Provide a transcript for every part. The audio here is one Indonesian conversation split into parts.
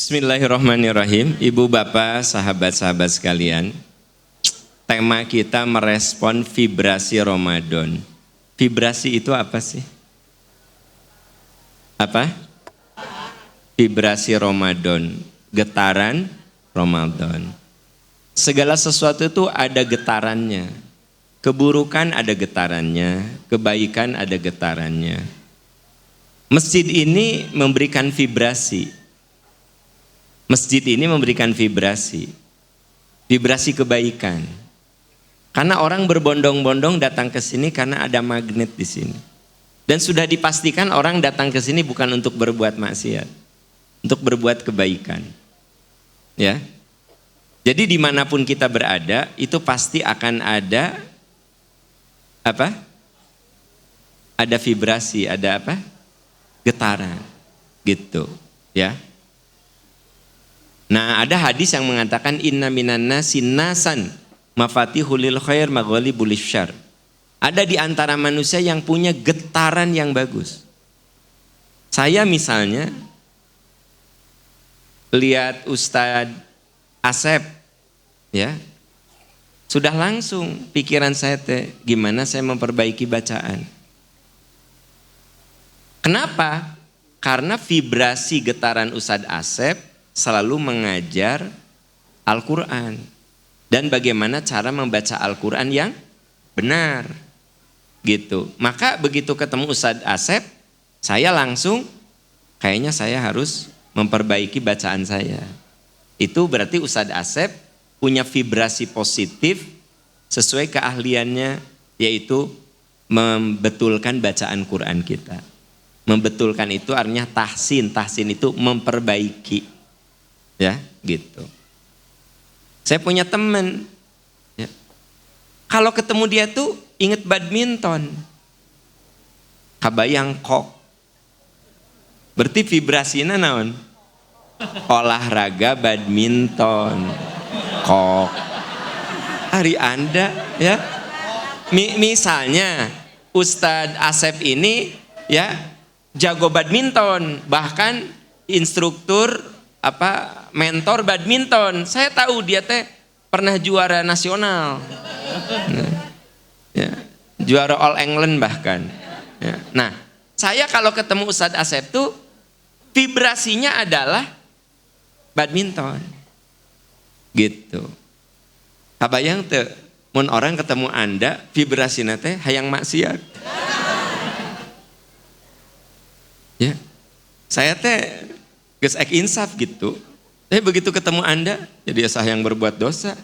Bismillahirrahmanirrahim. Ibu bapak, sahabat-sahabat sekalian, tema kita merespon vibrasi Ramadan. Vibrasi itu apa sih? Apa? Vibrasi Ramadan, getaran Ramadan. Segala sesuatu itu ada getarannya. Keburukan ada getarannya, kebaikan ada getarannya. Masjid ini memberikan vibrasi. Masjid ini memberikan vibrasi kebaikan. Karena orang berbondong-bondong datang ke sini karena ada magnet di sini. Dan sudah dipastikan orang datang ke sini bukan untuk berbuat maksiat, untuk berbuat kebaikan. Ya. Jadi dimanapun kita berada, itu pasti akan ada apa? Ada vibrasi, ada apa? Getaran, gitu. Ya. Nah, ada hadis yang mengatakan inna minan nasi nasan mafatihul lil khair maghalibul syarr. Ada di antara manusia yang punya getaran yang bagus. Saya misalnya lihat Ustadz Asep, ya, sudah langsung pikiran saya gimana saya memperbaiki bacaan. Kenapa? Karena vibrasi getaran Ustadz Asep selalu mengajar Al-Quran dan bagaimana cara membaca Al-Quran yang benar, gitu. Maka begitu ketemu Ustadz Asep, saya langsung kayaknya saya harus memperbaiki bacaan saya. Itu berarti Ustadz Asep punya vibrasi positif sesuai keahliannya, yaitu membetulkan bacaan Quran kita. Membetulkan itu artinya tahsin itu memperbaiki. Ya, gitu. Saya punya teman, ya. Kalau ketemu dia tuh inget badminton, kabayang kok. Berarti vibrasinya naon? Olahraga badminton, kok. Hari Anda, ya. Misalnya Ustadz Asep ini, ya, jago badminton, bahkan instruktur mentor badminton. Saya tahu dia pernah juara nasional, ya, juara All England bahkan, ya. Nah, saya kalau ketemu Ustadz Asep tuh vibrasinya adalah badminton, gitu. Kabayang teu mun orang ketemu Anda vibrasina hayang maksiat, ya. Saya geus ek insaf gitu. Tapi begitu ketemu Anda, jadi saya yang berbuat dosa.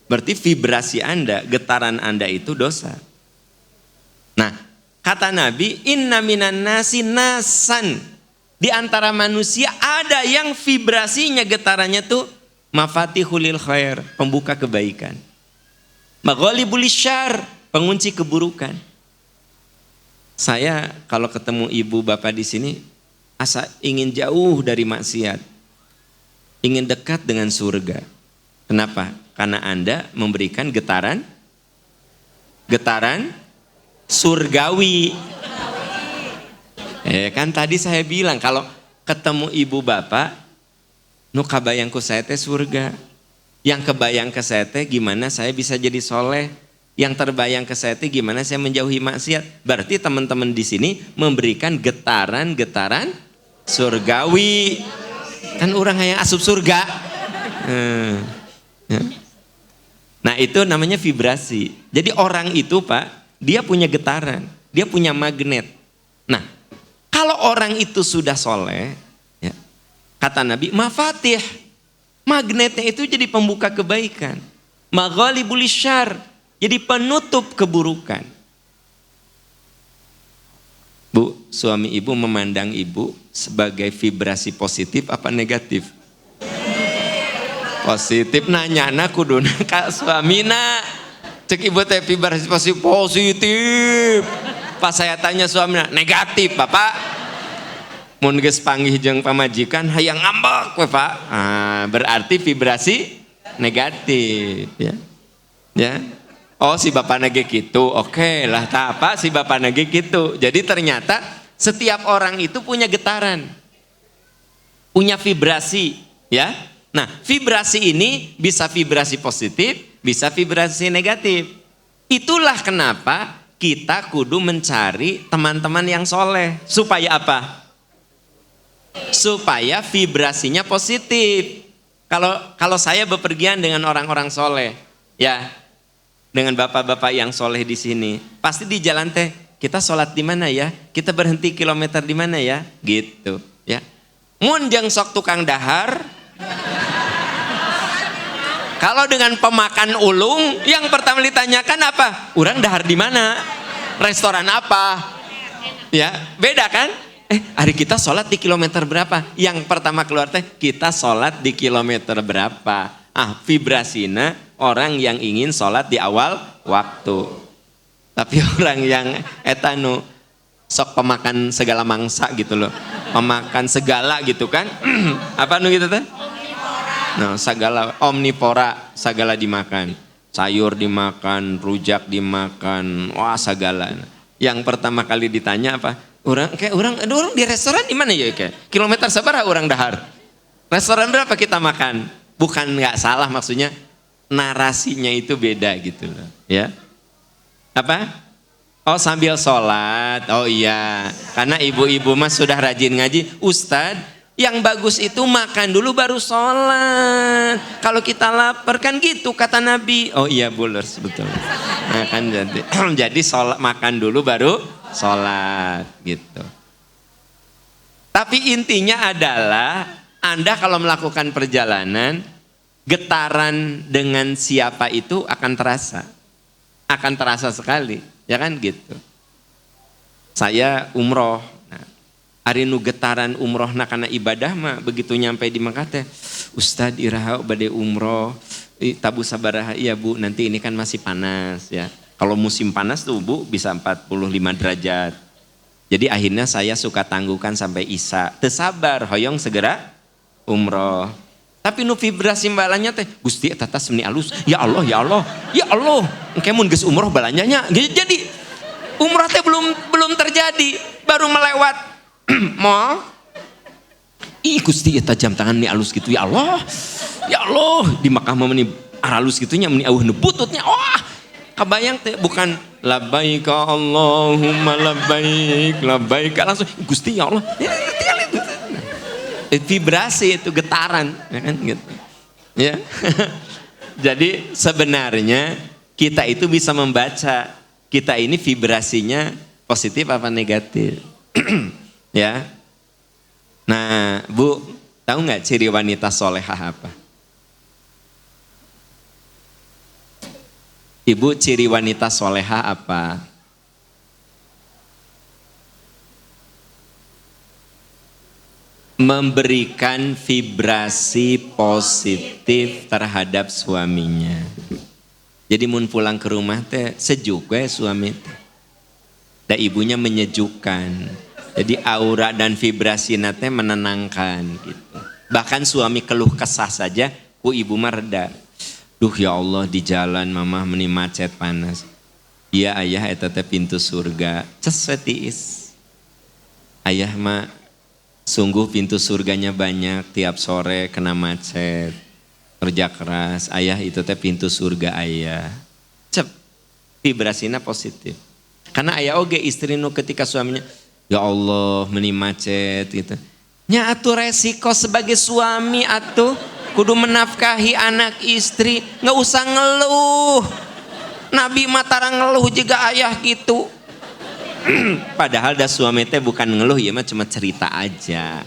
Berarti vibrasi Anda, getaran Anda itu dosa. Nah, kata Nabi, inna minan nasi nasan. Di antara manusia ada yang vibrasinya, getarannya tuh mafatihul lil khair, pembuka kebaikan. Maghalibul syarr, pengunci keburukan. Saya kalau ketemu ibu bapak di sini, asa ingin jauh dari maksiat, ingin dekat dengan surga. Kenapa? Karena Anda memberikan getaran surgawi. Kan tadi saya bilang kalau ketemu ibu bapak, nu kabayang ku saya surga. Yang kebayang ke saya gimana saya bisa jadi soleh. Yang terbayang ke saya gimana saya menjauhi maksiat. Berarti teman-teman di sini memberikan getaran surgawi. Kan orang yang asup surga. Nah, itu namanya vibrasi. Jadi orang itu Pak, dia punya getaran, dia punya magnet. Nah, kalau orang itu sudah soleh, ya, kata Nabi, mafatih, magnetnya itu jadi pembuka kebaikan. Maghalibul syarr, jadi penutup keburukan. Bu, suami ibu memandang ibu sebagai vibrasi positif apa negatif? Positif. Nanyana kuduna ka suamina. Cek ibu teh vibrasi positif. Pas saya tanya suamina, negatif, Bapak. Mun geus panggih jeung pamajikan hayang ngambek we, Pak. Berarti vibrasi negatif, ya. Ya. Oh, si bapak nage gitu, oke lah, tak apa si bapak nage gitu. Jadi ternyata setiap orang itu punya getaran, punya vibrasi. Ya. Nah, vibrasi ini bisa vibrasi positif, bisa vibrasi negatif. Itulah kenapa kita kudu mencari teman-teman yang soleh. Supaya apa? Supaya vibrasinya positif. Kalau saya bepergian dengan orang-orang soleh, ya, dengan bapak-bapak yang soleh di sini, pasti di jalan teh kita sholat di mana ya? Kita berhenti kilometer di mana ya? Gitu, ya. Mun jeung sok tukang dahar. Kalau dengan pemakan ulung, yang pertama ditanyakan apa? Urang dahar di mana? Restoran apa? Ya, beda kan? Hari kita sholat di kilometer berapa? Yang pertama keluar teh, kita sholat di kilometer berapa? Vibrasina orang yang ingin sholat di awal waktu. Tapi orang yang etanu sok pemakan segala mangsa gitu loh, pemakan segala gitu kan? Apa nu gitu teh? Nah, segala omnivora, segala dimakan, sayur dimakan, rujak dimakan, wah segala. Yang pertama kali ditanya apa? Orang di restoran di mana ya kayak? Kilometer seberapa orang dahar? Restoran berapa kita makan? Bukan nggak salah, maksudnya narasinya itu beda gitu loh, ya. Apa? Oh, sambil sholat. Oh iya, karena ibu-ibu mah sudah rajin ngaji. Ustadz, yang bagus itu makan dulu baru sholat. Kalau kita lapar kan gitu kata Nabi. Oh iya betul. Nah kan jadi sholat, makan dulu baru sholat gitu. Tapi intinya adalah Anda kalau melakukan perjalanan, getaran dengan siapa itu akan terasa. Akan terasa sekali, ya kan gitu. Saya umroh, hari nu getaran umroh karena ibadah mah begitu nyampe di Mekah teh, Ustad iraha bade umroh, tabu sabaraha, iya Bu, nanti ini kan masih panas ya. Kalau musim panas tuh Bu bisa 45 derajat. Jadi akhirnya saya suka tangguhkan sampai Isya. Teu sabar hoyong segera umroh. Tapi nu vibrasi balanya teh, Gusti eta tas meni alus. Ya Allah, ya Allah, ya Allah. Engke mun geus umroh balanyanya. Jadi umroh teh belum terjadi, baru melewat mall. Ih Gusti eta jam tangan meni alus gitu, ya Allah. Ya Allah, di Makkah mah meni alus gitunya meni eueuh bututnya. Wah, kabayang teh bukan labbaik Allahumma labbaik langsung Gusti ya Allah. Vibrasi itu getaran, ya kan gitu. Ya. Jadi sebenarnya kita itu bisa membaca kita ini vibrasinya positif apa negatif. Ya. Nah, Bu, tahu nggak ciri wanita solehah apa? Ibu, ciri wanita solehah apa? Memberikan vibrasi positif terhadap suaminya. Jadi mun pulang ke rumah teh sejuk we suami teh. Da ibunya menyejukkan. Jadi aura dan vibrasi nate menenangkan gitu. Bahkan suami keluh kesah saja ku ibu mah reda. Duh ya Allah, di jalan mamah meni macet panas. Iya ayah eta teh pintu surga. Cesetiis. Ayah mah sungguh pintu surganya banyak, tiap sore kena macet, kerja keras, ayah itu teh pintu surga ayah. Cep, vibrasinya positif. Karena ayah oge istri nu ketika suaminya, ya Allah meni macet gitu. Nya atuh resiko sebagai suami atuh, kudu menafkahi anak istri, nggak usah ngeluh. Nabi mah ngeluh juga ayah gitu. Padahal dah suami teh bukan ngeluh ya mah cuma cerita aja.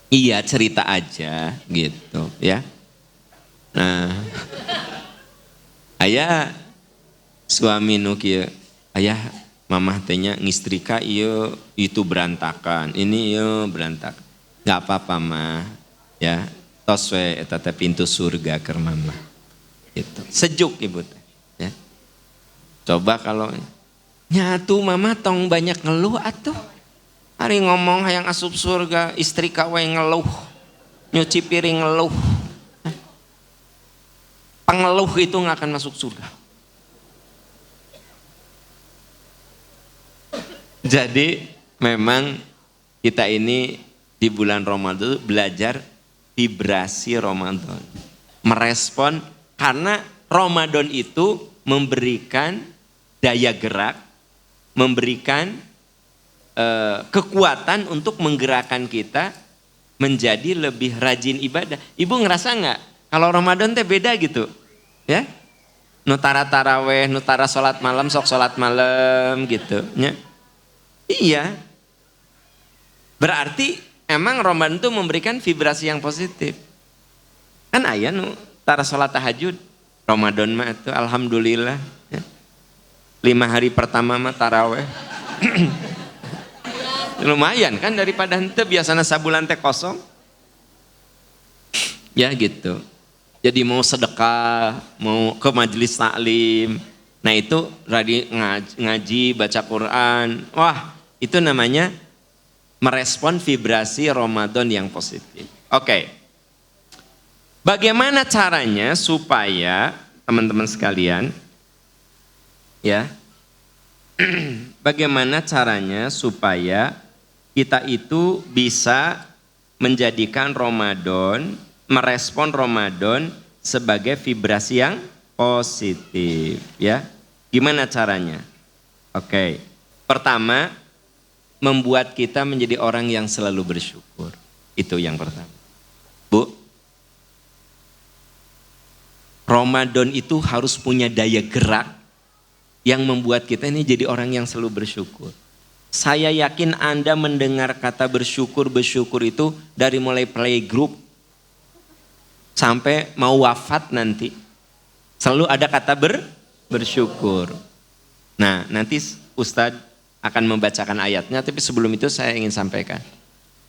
Iya cerita aja gitu ya. Nah, ayah suami nu kieu, ayah mamah tehnya ngistrika ieu itu berantakan, ini ieu berantakan. Enggak apa-apa mah ya. Tos we eta teh pintu surga keur mamah. Gitu. Sejuk ibu teh ya. Coba kalau nyatu mama tong banyak ngeluh atuh. Hari ngomong hayang asup surga, istri kawe ngeluh. Nyuci piring ngeluh. Pengeluh itu gak akan masuk surga. Jadi memang kita ini di bulan Ramadan belajar vibrasi Ramadan. Merespon karena Ramadan itu memberikan daya gerak, memberikan kekuatan untuk menggerakkan kita menjadi lebih rajin ibadah. Ibu ngerasa nggak kalau Ramadan teh beda gitu, ya? Nutara taraweh, nutara sholat malam, sok sholat malam gitu, ya? Iya. Berarti emang Ramadan itu memberikan vibrasi yang positif. Kan ayah nutara sholat tahajud, Ramadan mah itu alhamdulillah. Ya. 5 hari pertama mah taraweh. Lumayan kan daripada henteu biasanya sabulan teh kosong. Ya gitu. Jadi mau sedekah, mau ke majelis taklim. Nah itu ngaji, baca Quran. Wah, itu namanya merespon vibrasi Ramadan yang positif. Oke. Bagaimana caranya supaya teman-teman sekalian ya? Bagaimana caranya supaya kita itu bisa menjadikan Ramadan, merespon Ramadan sebagai vibrasi yang positif, ya. Gimana caranya? Oke. Pertama, membuat kita menjadi orang yang selalu bersyukur. Itu yang pertama. Bu, Ramadan itu harus punya daya gerak yang membuat kita ini jadi orang yang selalu bersyukur. Saya yakin Anda mendengar kata bersyukur itu dari mulai playgroup sampai mau wafat nanti. Selalu ada kata bersyukur. Nah, nanti Ustadz akan membacakan ayatnya, tapi sebelum itu saya ingin sampaikan.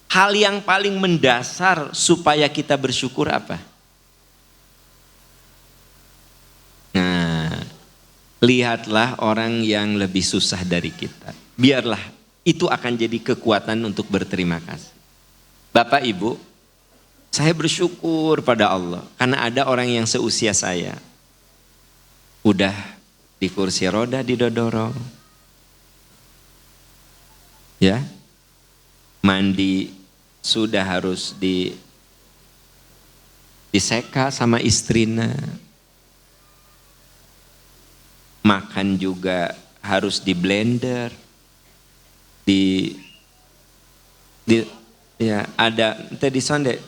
Hal yang paling mendasar supaya kita bersyukur apa? Nah, lihatlah orang yang lebih susah dari kita. Biarlah itu akan jadi kekuatan untuk berterima kasih. Bapak Ibu, saya bersyukur pada Allah karena ada orang yang seusia saya. Udah di kursi roda didodorong. Ya. Mandi sudah harus diseka sama istrinya. Makan juga harus di blender. Ya ada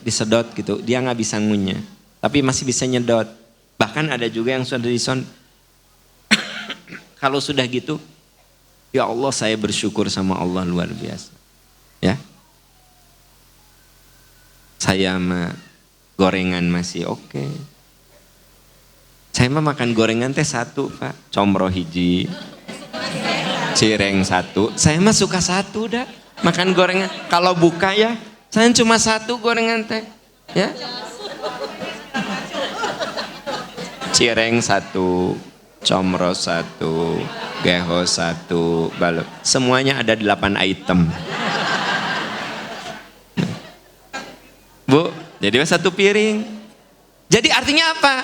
disedot gitu, dia nggak bisa ngunyah tapi masih bisa nyedot, bahkan ada juga yang sudah kalau sudah gitu, ya Allah saya bersyukur sama Allah luar biasa, ya. Saya mah gorengan masih oke. Saya mah makan gorengan teh 1 Pak, comro hiji, cireng 1, saya mah suka 1 dah makan gorengan. Kalau buka ya, saya cuma 1 gorengan teh, ya. Cireng 1, comro 1, geho 1, balok. Semuanya ada 8 item. Bu, jadi 1 piring. Jadi artinya apa?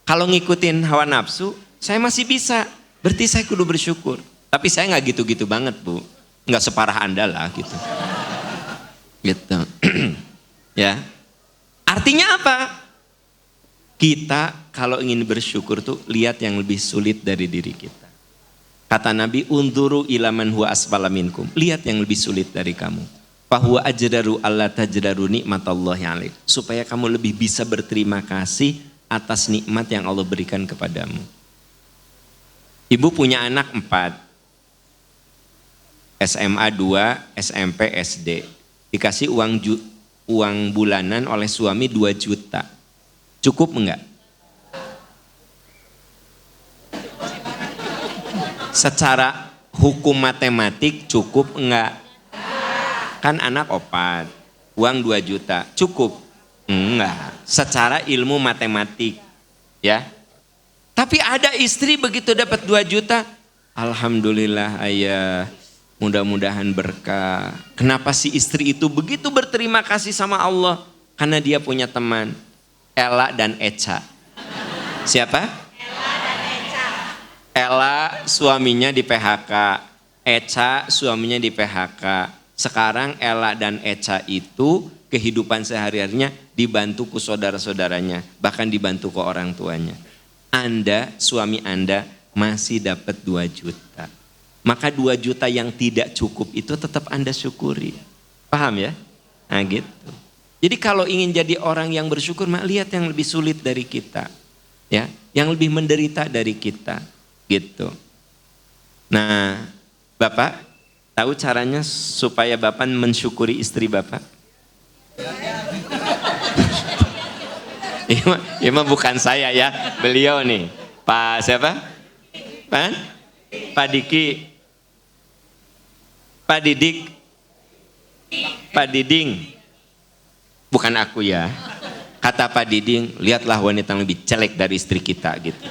Kalau ngikutin hawa nafsu, saya masih bisa. Berarti saya kudu bersyukur. Tapi saya nggak gitu-gitu banget Bu, nggak separah Anda lah gitu. Gitu, ya. Artinya apa? Kita kalau ingin bersyukur tuh lihat yang lebih sulit dari diri kita. Kata Nabi, unduru ilaman huwa asfala minkum. Lihat yang lebih sulit dari kamu. Fahuwa ajdaru alla tajdaru nikmatallahi alaik. Supaya kamu lebih bisa berterima kasih atas nikmat yang Allah berikan kepadamu. Ibu punya anak 4. SMA 2, SMP, SD. Dikasih uang bulanan oleh suami 2 juta. Cukup enggak? Secara hukum matematik cukup enggak? Kan anak 4, uang 2 juta. Cukup? Enggak. Secara ilmu matematik, ya. Tapi ada istri begitu dapat 2 juta, alhamdulillah ayah, mudah-mudahan berkah. Kenapa si istri itu begitu berterima kasih sama Allah? Karena dia punya teman, Ella dan Eca. Siapa? Ella dan Eca. Ella suaminya di PHK, Eca suaminya di PHK. Sekarang Ella dan Eca itu kehidupan sehari-harinya dibantu ke saudara-saudaranya, bahkan dibantu ke orang tuanya. Anda, suami Anda masih dapat 2 juta. Maka 2 juta yang tidak cukup itu tetap Anda syukuri. Paham ya? Nah gitu. Jadi kalau ingin jadi orang yang bersyukur, lihat yang lebih sulit dari kita. Ya, yang lebih menderita dari kita. Gitu. Nah, Bapak tahu caranya supaya Bapak mensyukuri istri Bapak? Ini mah bukan saya ya, beliau nih. Pak siapa? Pak Diki. Pak Didik. Pak Diding. Bukan aku ya. Kata Pak Diding, lihatlah wanita yang lebih jelek dari istri kita gitu.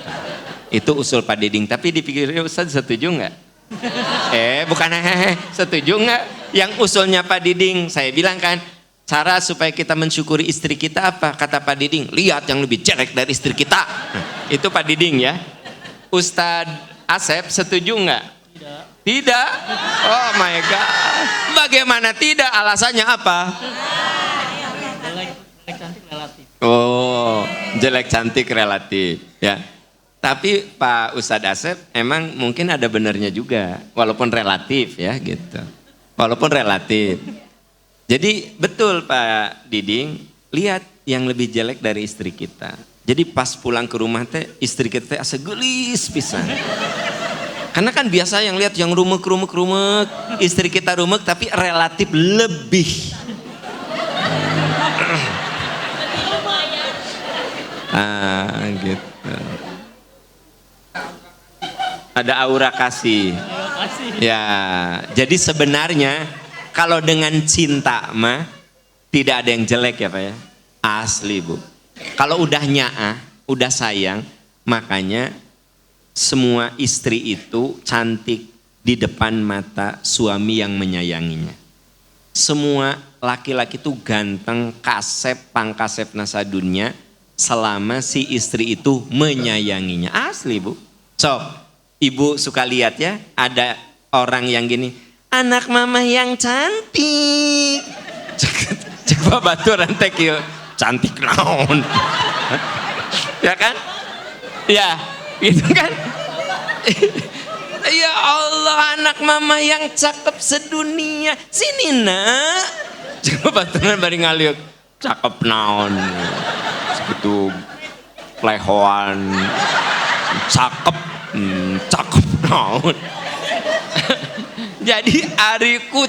Itu usul Pak Diding, tapi dipikirnya Ustaz setuju nggak? Bukan setuju nggak? Yang usulnya Pak Diding, saya bilang kan, cara supaya kita mensyukuri istri kita apa? Kata Pak Diding, lihat yang lebih jelek dari istri kita. Nah, itu Pak Diding ya. Ustadz Asep setuju nggak? Tidak. Oh my God. Bagaimana tidak? Alasannya apa? Jelek cantik relatif. Oh, jelek cantik relatif. Ya. Tapi Pak Ustadz Asep emang mungkin ada benernya juga, walaupun relatif ya gitu. Walaupun relatif. Jadi betul Pak Diding, lihat yang lebih jelek dari istri kita. Jadi pas pulang ke rumah teh istri kita asa gelis pisan. Karena kan biasa yang lihat yang rumek, istri kita rumek tapi relatif lebih. Gitu. Ada aura kasih. Ya, jadi sebenarnya kalau dengan cinta mah tidak ada yang jelek ya Pak ya. Asli Bu. Kalau udah nyaah, udah sayang, makanya semua istri itu cantik di depan mata suami yang menyayanginya. Semua laki-laki itu ganteng, kasep, pangkasep nasadunya selama si istri itu menyayanginya. Asli Bu. So, Ibu suka lihat ya, ada orang yang gini, anak mama yang cantik. Coba baturan teh kieu, cantik naon. Ya kan? Ya, gitu kan? Ya Allah, anak mama yang cakep sedunia. Sini nak. Coba baturan bari ngaliuk, cakep naon. Segitu plehoan, cakep. Cakep naon. Jadi ari ku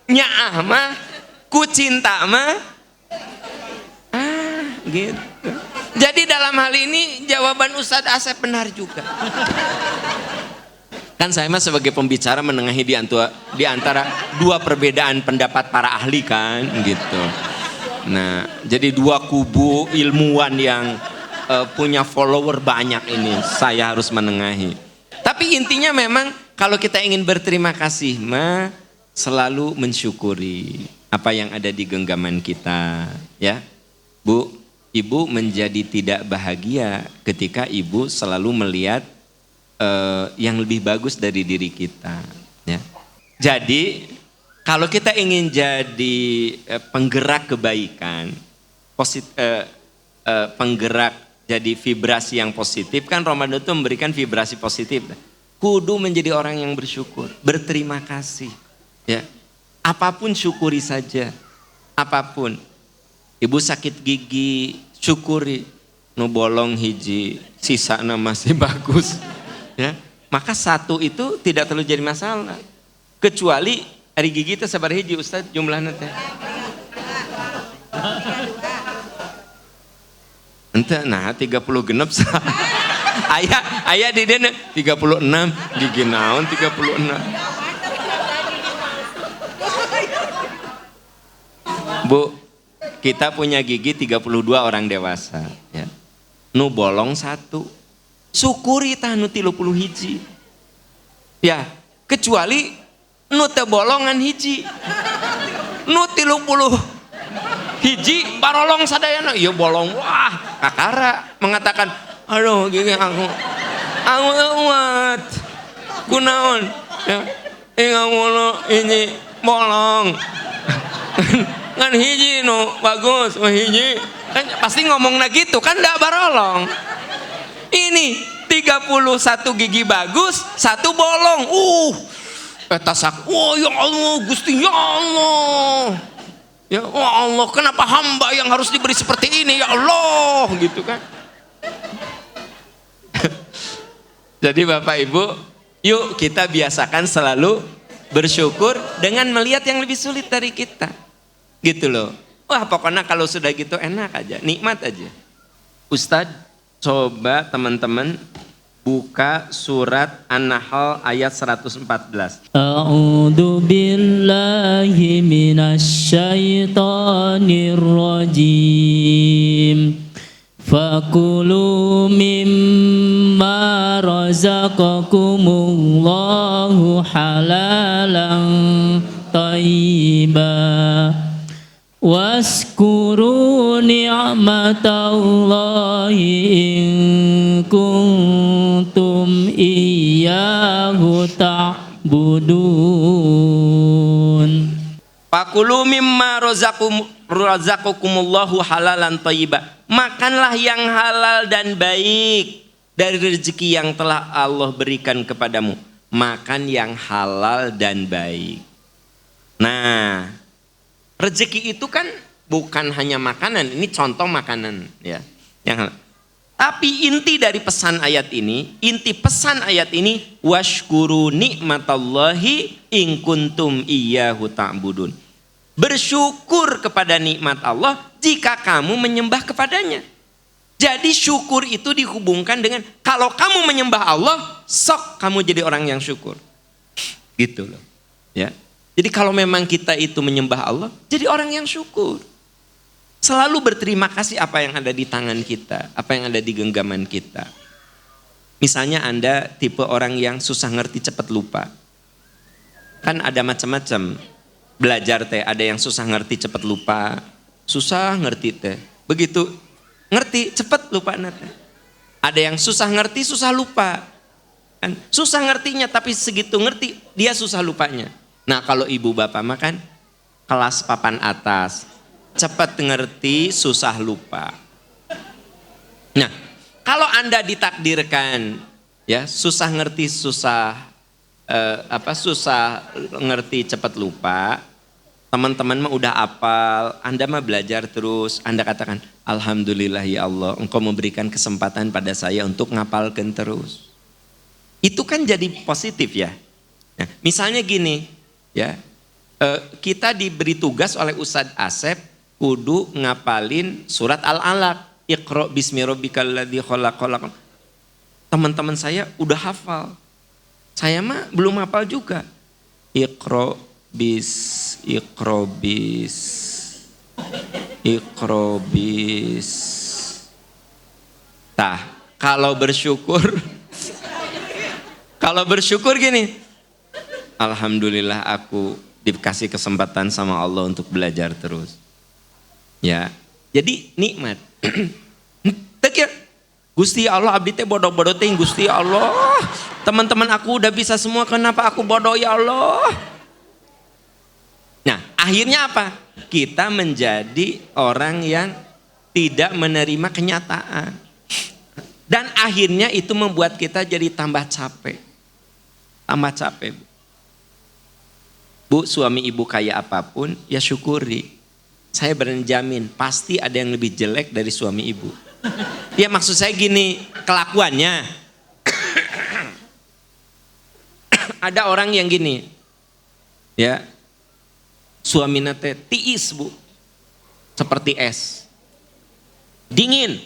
nyaah mah, ku cinta mah gitu. Jadi dalam hal ini jawaban Ustadz Asep benar juga. Kan saya mah sebagai pembicara menengahi di antara dua perbedaan pendapat para ahli kan gitu. Nah, jadi dua kubu ilmuwan yang punya follower banyak ini saya harus menengahi. Tapi intinya memang kalau kita ingin berterima kasih mah selalu mensyukuri apa yang ada di genggaman kita ya. Bu, Ibu menjadi tidak bahagia ketika Ibu selalu melihat yang lebih bagus dari diri kita ya. Jadi kalau kita ingin jadi penggerak kebaikan, penggerak jadi vibrasi yang positif, kan Ramadan itu memberikan vibrasi positif. Kudu menjadi orang yang bersyukur, berterima kasih. Ya, apapun syukuri saja, apapun. Ibu sakit gigi, syukuri. Nu bolong hiji, sisana masih bagus. Ya, maka satu itu tidak terlalu jadi masalah. Kecuali hari gigi itu sabar hiji Ustaz jumlahnya teh. Ente nah 30 genep ayah di dene 36 gigi naon 36. Bu, kita punya gigi 32 orang dewasa ya. Nu bolong satu. Syukuri tah nu 30 hiji. Ya, kecuali nu teu bolongan hiji. Nu 30 hiji barolong sadayana ieu bolong wah kakara mengatakan aduh gigi aku kuat kunaon ya ini bolong. Ngan hiji nu bagus, hiji. Kan pasti ngomongna gitu kan ndak barolong. Ini 31 gigi bagus, 1 bolong. Eta sak. Oh ya Allah, Gusti ya Allah. Ya Allah, kenapa hamba yang harus diberi seperti ini ya Allah, gitu kan. Jadi Bapak Ibu, yuk kita biasakan selalu bersyukur dengan melihat yang lebih sulit dari kita. Gitu loh. Wah pokoknya kalau sudah gitu enak aja, nikmat aja. Ustadz, coba teman-teman buka surat An-Nahl ayat 114. A'udzu billahi minasyaitonir rajim. Fakulu mimma razaqakumullahu halalan thayyiban. Waskuru ni'matallahi in kuntum iyyahu ta'budun. Fakulu mimma razaqakumullahu halalan thayyiban. Makanlah yang halal dan baik dari rezeki yang telah Allah berikan kepadamu. Makan yang halal dan baik. Nah, rezeki itu kan bukan hanya makanan, ini contoh makanan ya. Yang tapi inti dari pesan ayat ini, washkuru nikmatallahi in kuntum iyyahu ta'budun. Bersyukur kepada nikmat Allah jika kamu menyembah kepadanya. Jadi syukur itu dihubungkan dengan kalau kamu menyembah Allah, sok kamu jadi orang yang syukur. Gitu loh. Ya. Jadi kalau memang kita itu menyembah Allah, jadi orang yang syukur. Selalu berterima kasih apa yang ada di tangan kita, apa yang ada di genggaman kita. Misalnya Anda tipe orang yang susah ngerti cepat lupa. Kan ada macam-macam. Belajar teh, ada yang susah ngerti cepat lupa, susah ngerti teh. Begitu ngerti cepat lupa teh. Ada yang susah ngerti, susah lupa. Kan susah ngertinya tapi segitu ngerti dia susah lupanya. Nah kalau ibu bapak makan kelas papan atas, cepat ngerti, susah lupa. Nah kalau Anda ditakdirkan ya susah ngerti, susah ngerti, cepat lupa, teman-teman mah udah hafal, Anda mah belajar terus, Anda katakan alhamdulillah ya Allah, Engkau memberikan kesempatan pada saya untuk ngapalkan terus. Itu kan jadi positif ya. Nah, misalnya gini ya, kita diberi tugas oleh Ustadz Asep kudu ngapalin surat Al-Alaq, Iqra bismi rabbikal ladzi khalaq. Teman-teman saya udah hafal. Saya mah belum hafal juga. Iqra bis. Tah, kalau bersyukur gini. Alhamdulillah aku dikasih kesempatan sama Allah untuk belajar terus. Ya. Jadi nikmat. Tekir Gusti Allah abdi teh bodoh-bodoh teh Gusti Allah. Teman-teman aku udah bisa semua, kenapa aku bodoh ya Allah? Nah, akhirnya apa? Kita menjadi orang yang tidak menerima kenyataan. Dan akhirnya itu membuat kita jadi tambah capek. Tambah capek. Bu, suami ibu kaya apapun, ya syukuri. Saya berani jamin, pasti ada yang lebih jelek dari suami ibu. Ya maksud saya gini, kelakuannya. Ada orang yang gini, ya, suaminya teh tiis bu, seperti es, dingin,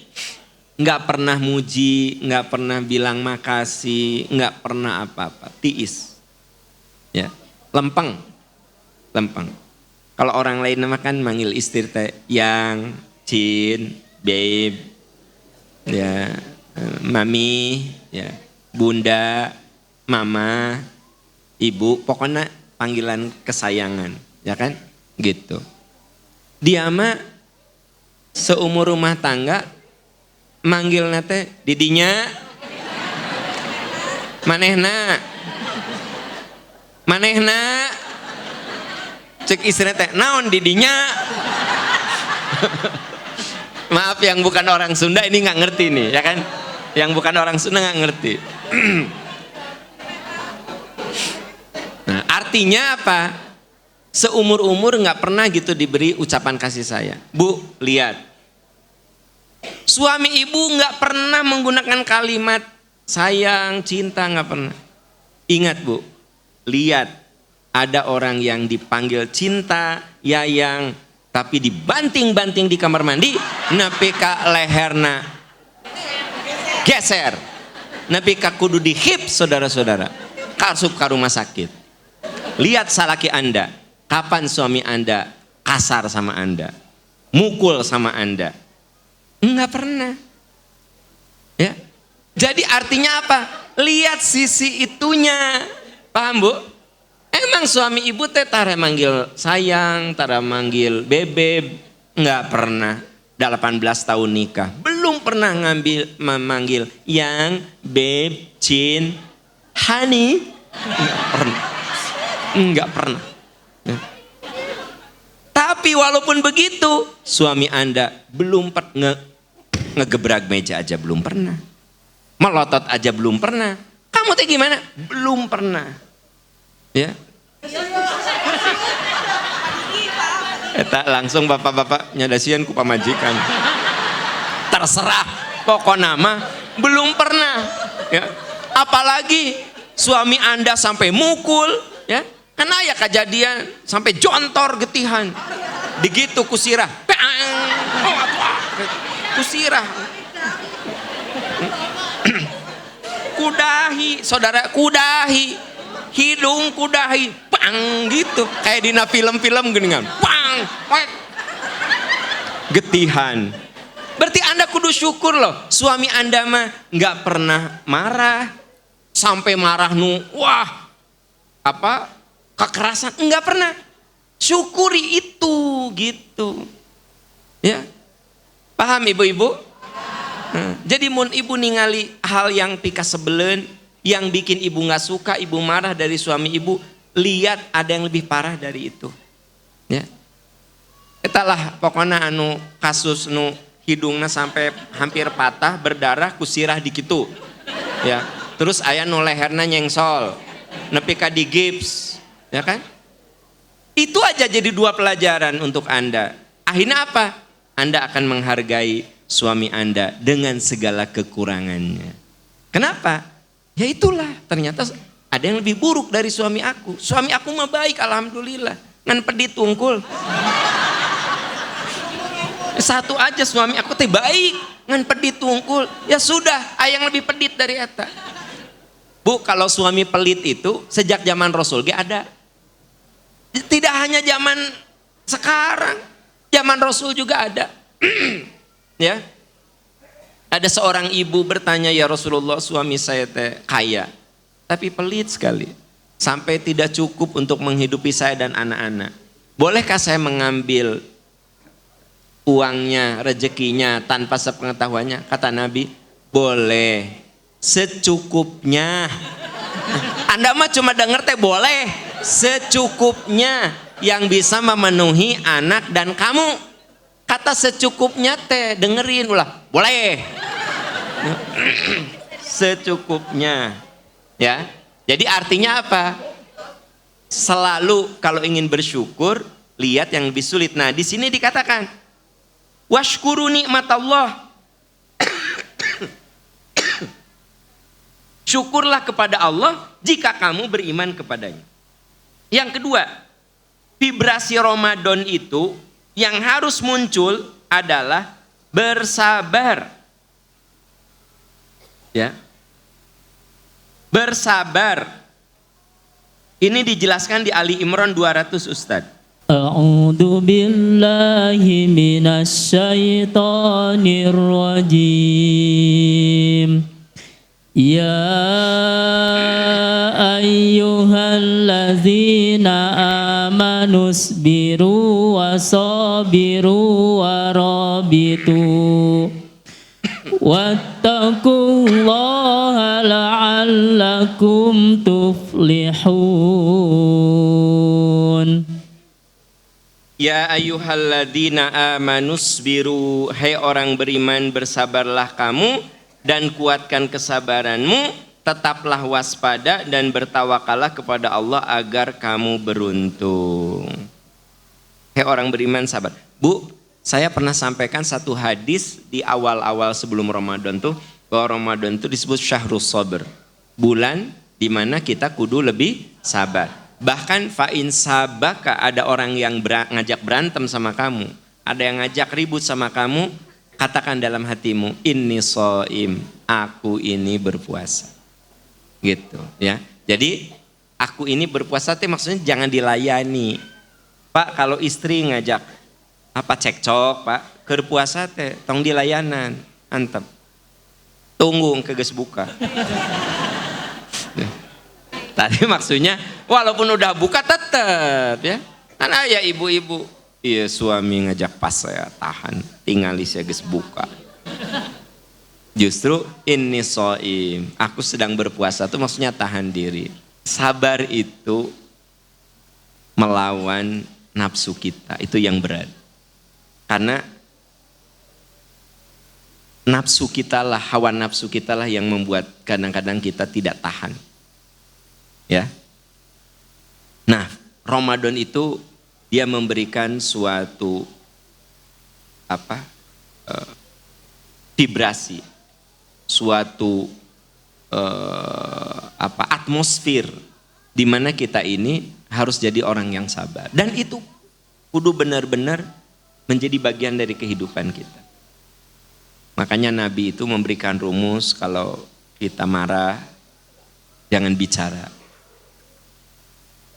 nggak pernah muji, nggak pernah bilang makasih, nggak pernah apa-apa, tiis, ya, lempeng. Kalau orang lain kan manggil istri teh yang, cin, babe, ya, mami, ya, bunda, mama, ibu, pokoknya panggilan kesayangan, ya kan? Gitu. Dia mah seumur rumah tangga manggilna teh didinya, manehna, Cek istri teh, naon didinya? Maaf yang bukan orang Sunda ini nggak ngerti nih, ya kan? Yang bukan orang Sunda nggak ngerti. Nah, artinya apa? Seumur-umur nggak pernah gitu diberi ucapan kasih sayang. Bu, lihat. Suami ibu nggak pernah menggunakan kalimat sayang, cinta, nggak pernah. Ingat bu, lihat ada orang yang dipanggil cinta, yayang, tapi dibanting-banting di kamar mandi, nepi ka leherna geser, nepi ka kudu dihip saudara-saudara, kasup ka rumah sakit. Lihat salaki Anda, kapan suami Anda kasar sama Anda, mukul sama Anda? Enggak pernah. Ya. Jadi artinya apa? Lihat sisi itunya. Paham bu? Emang suami ibu teh tara manggil sayang, tara manggil bebeb, enggak pernah. 18 tahun nikah, belum pernah memanggil yang, beb, cin, honey. Enggak pernah. Enggak pernah. Ya. Tapi walaupun begitu, suami Anda belum ngegebrak meja aja belum pernah. Melotot aja belum pernah. Kamu teh gimana? Belum pernah. Ya. Eta langsung bapak-bapak nyadasian ku pamajikan. Terserah, pokok nama belum pernah. Ya. Apalagi suami Anda sampai mukul, ya. Karena ya kejadian sampai jontor getihan. Digitu kusirah. Kusirah. Kudahi, saudara, kudahi. Hidung kudahi. Pang gitu. Kayak di film-film gini kan. Pang. Getihan. Berarti Anda kudu syukur loh. Suami Anda mah nggak pernah marah. Sampai marah wah. Apa? Kekerasan enggak pernah. Syukuri itu gitu. Ya. Paham ibu-ibu? Nah, jadi mun ibu ningali hal yang pika sebelen, yang bikin ibu nggak suka, ibu marah dari suami ibu, lihat ada yang lebih parah dari itu. Ya. Etalah pokoknya anu kasus nu hidungnya sampai hampir patah, berdarah, kusirah dikitu. Ya. Terus aya nu leherna nyengsol, nepi ka di gips. Ya kan? Itu aja jadi 2 pelajaran untuk Anda. Akhirnya apa? Anda akan menghargai suami Anda dengan segala kekurangannya. Kenapa? Ya itulah, ternyata ada yang lebih buruk dari suami aku. Suami aku mah baik, alhamdulillah. Ngan pedit tungkul. Satu aja suami aku teh baik, ngan pedit tungkul. Ya sudah, ada yang lebih pedit dari eta. Bu, kalau suami pelit itu sejak zaman Rasul ge ada. Tidak hanya zaman sekarang, zaman Rasul juga ada. Ya. Ada seorang ibu bertanya, ya Rasulullah, suami saya teh kaya, tapi pelit sekali. Sampai tidak cukup untuk menghidupi saya dan anak-anak. Bolehkah saya mengambil uangnya, rezekinya tanpa sepengetahuannya? Kata Nabi, boleh, secukupnya. Anda mah cuma denger teh boleh, secukupnya yang bisa memenuhi anak dan kamu. Kata secukupnya teh dengerin ulah, boleh. Secukupnya. Ya. Jadi artinya apa? Selalu kalau ingin bersyukur, lihat yang lebih sulit. Nah, di sini dikatakan washkuru nikmatallah. Syukurlah kepada Allah jika kamu beriman kepadanya. Yang kedua, vibrasi Ramadan itu yang harus muncul adalah bersabar. Ya. Bersabar. Ini dijelaskan di Ali Imran 200 Ustaz. A'udzu billahi minasyaitonir rajim. Ya ayyuhalladzina amanu sabiru wasabiru warabitu wattaqullaha la'allakum tuflihun. Ya ayyuhalladzina amanusbiru, hai orang beriman bersabarlah kamu dan kuatkan kesabaranmu, tetaplah waspada dan bertawakallah kepada Allah agar kamu beruntung. Hai orang beriman sabar. Bu, saya pernah sampaikan satu hadis di awal-awal sebelum Ramadan tuh, bahwa Ramadan itu disebut syahrus sabr, bulan di mana kita kudu lebih sabar. Bahkan fa'in sabaka, ada orang yang ngajak berantem sama kamu, ada yang ngajak ribut sama kamu, katakan dalam hatimu, inni shaim, aku ini berpuasa. Gitu ya. Jadi aku ini berpuasa itu maksudnya jangan dilayani. Pak, kalau istri ngajak apa cekcok, Pak, keur puasa teh tong dilayanan, antep. Tunggu keges buka. Tadi maksudnya walaupun udah buka tetap ya. Kan ya ibu-ibu, iya suami ngajak pas saya tahan, tinggali saya geus buka. Justru inni shaim, aku sedang berpuasa itu maksudnya tahan diri. Sabar itu melawan nafsu kita, itu yang berat. Karena nafsu kita lah, hawa nafsu kita lah yang membuat kadang-kadang kita tidak tahan. Ya. Nah, Ramadan itu dia memberikan suatu vibrasi, suatu atmosfer di mana kita ini harus jadi orang yang sabar, dan itu kudu benar-benar menjadi bagian dari kehidupan kita. Makanya Nabi itu memberikan rumus, kalau kita marah jangan bicara.